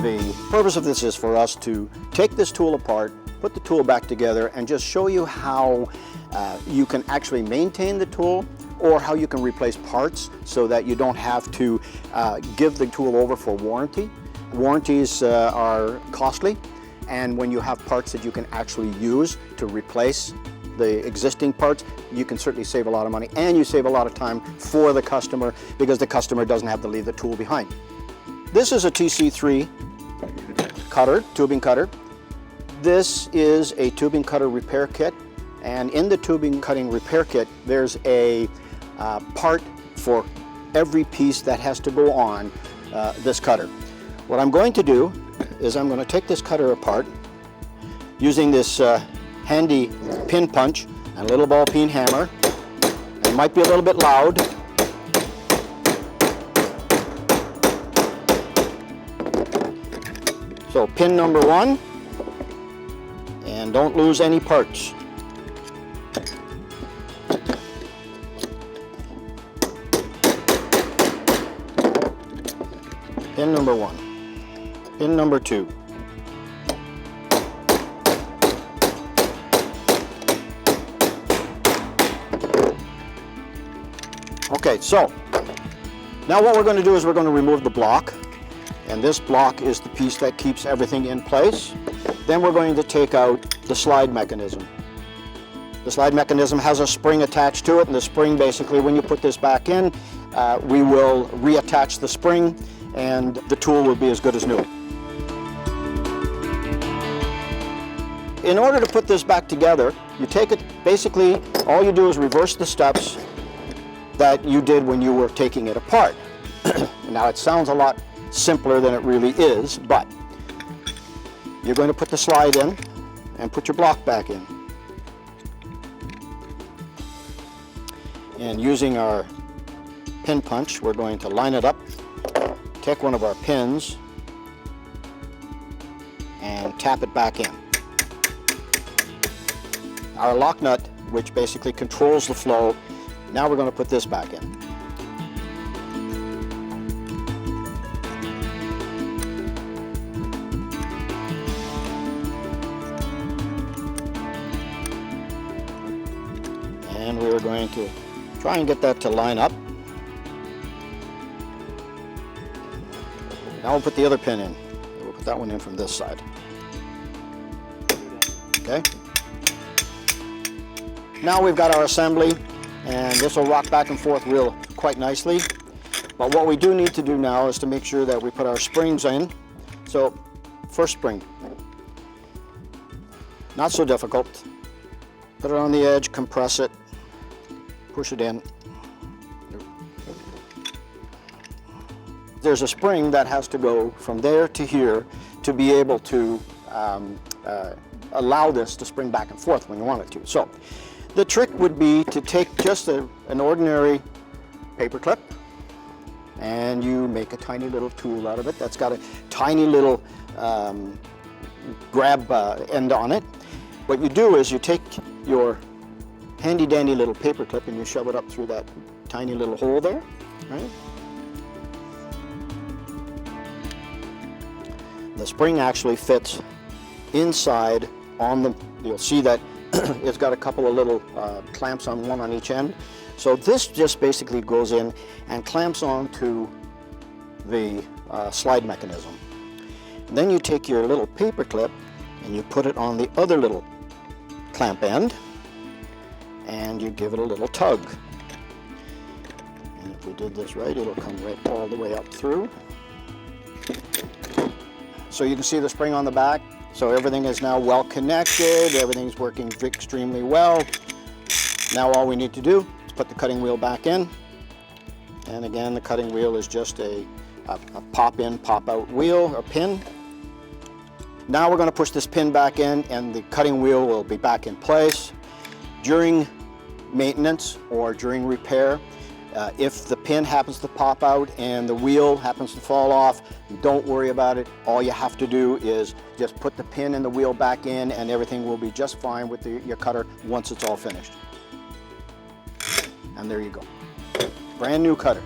The purpose of this is for us to take this tool apart, put the tool back together, and just show you how you can actually maintain the tool, or how you can replace parts so that you don't have to give the tool over for warranty. Warranties are costly, and when you have parts that you can actually use to replace the existing parts, you can certainly save a lot of money, and you save a lot of time for the customer because the customer doesn't have to leave the tool behind. This is a TC3 cutter, tubing cutter. This is a tubing cutter repair kit, and in the tubing cutting repair kit there's a part for every piece that has to go on this cutter. What I'm going to do is I'm going to take this cutter apart using this handy pin punch and a little ball peen hammer. It might be a little bit loud. So pin number 1, and don't lose any parts. Pin number 1, pin number 2. Okay, so now what we're going to do is we're going to remove the block, and this block is the piece that keeps everything in place. Then we're going to take out the slide mechanism. The slide mechanism has a spring attached to it, and the spring basically, when you put this back in, we will reattach the spring and the tool will be as good as new. In order to put this back together, you take it, basically all you do is reverse the steps that you did when you were taking it apart. Now it sounds a lot simpler than it really is, but you're going to put the slide in and put your block back in. And using our pin punch, we're going to line it up, take one of our pins and tap it back in. Our lock nut, which basically controls the flow, now we're going to put this back in. And we're going to try and get that to line up. Now we'll put the other pin in. We'll put that one in from this side. Okay. Now we've got our assembly, and this will rock back and forth quite nicely. But what we do need to do now is to make sure that we put our springs in. So, first spring. Not so difficult. Put it on the edge, compress it, push it in. There's a spring that has to go from there to here to be able to allow this to spring back and forth when you want it to. So the trick would be to take just an ordinary paper clip, and you make a tiny little tool out of it that's got a tiny little grab end on it. What you do is you take your handy dandy little paper clip and you shove it up through that tiny little hole there, right? The spring actually fits inside on the, you'll see that it's got a couple of little clamps on one on each end. So this just basically goes in and clamps onto the slide mechanism. And then you take your little paper clip and you put it on the other little clamp end, and you give it a little tug. And if we did this right, it'll come right all the way up through. So you can see the spring on the back. So everything is now well connected, everything's working extremely well. Now all we need to do is put the cutting wheel back in. And again, the cutting wheel is just a pop in, pop out wheel or pin. Now we're going to push this pin back in and the cutting wheel will be back in place. During maintenance or during repair, if the pin happens to pop out and the wheel happens to fall off, don't worry about it. All you have to do is just put the pin and the wheel back in and everything will be just fine with your cutter once it's all finished. And there you go. Brand new cutter.